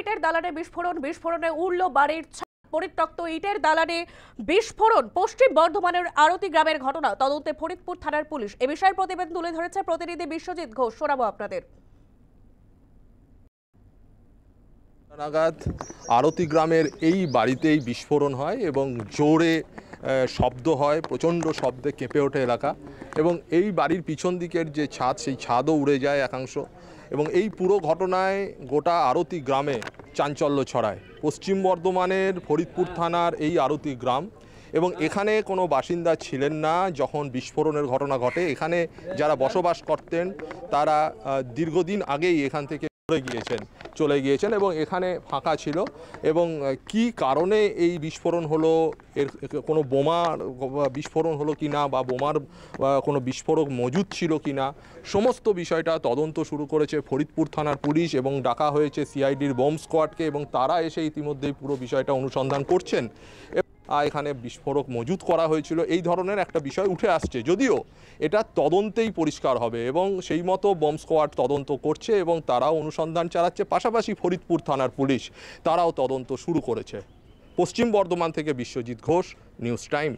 ইটের দালানে বিস্ফোরণে উড়ল বাড়ির ছাদ। পরিত্যক্ত ইটের দালানে বিস্ফোরণ। পশ্চিম বর্ধমানের আরতি গ্রামের ঘটনা। তদন্তে ফরিদপুর থানার পুলিশ। এ বিষয়ে প্রতিবেদন তুলে ধরেছে প্রতিনিধি বিশ্বজিৎ ঘোষ। শোনাবো আপনাদের। নাগাদ আরতি গ্রামের এই বাড়িতেই বিস্ফোরণ হয় এবং জোরে শব্দ হয়, প্রচণ্ড শব্দে কেঁপে ওঠে এলাকা এবং এই বাড়ির পিছন দিকের যে ছাদ, সেই ছাদও উড়ে যায় একাংশ এবং এই পুরো ঘটনায় গোটা আরতি গ্রামে চাঞ্চল্য ছড়ায়। পশ্চিম বর্ধমানের ফরিদপুর থানার এই আরতি গ্রাম এবং এখানে কোনো বাসিন্দা ছিলেন না যখন বিস্ফোরণের ঘটনা ঘটে। এখানে যারা বসবাস করতেন তারা দীর্ঘদিন আগেই এখান থেকে চলে গিয়েছেন এবং এখানে ফাঁকা ছিল এবং কি কারণে এই বিস্ফোরণ হলো, এর কোনো বোমার বিস্ফোরণ হলো কি না বা বোমার কোনো বিস্ফোরক মজুদ ছিল কি না, সমস্ত বিষয়টা তদন্ত শুরু করেছে ফরিদপুর থানার পুলিশ এবং ডাকা হয়েছে সিআইডির বম্ব স্কোয়াডকে এবং তারা এসে ইতিমধ্যেই পুরো বিষয়টা অনুসন্ধান করছেন। এখানে বিস্ফোরক মজুদ করা হয়েছিল এই ধরনের একটা বিষয় উঠে আসছে, যদিও এটা তদন্তেই পরিষ্কার হবে এবং সেই মতো বম্ব স্কোয়াড তদন্ত করছে এবং তারাও অনুসন্ধান চালাচ্ছে। পাশাপাশি ফরিদপুর থানার পুলিশ তারাও তদন্ত শুরু করেছে। পশ্চিম বর্ধমান থেকে বিশ্বজিৎ ঘোষ, নিউজ টাইম।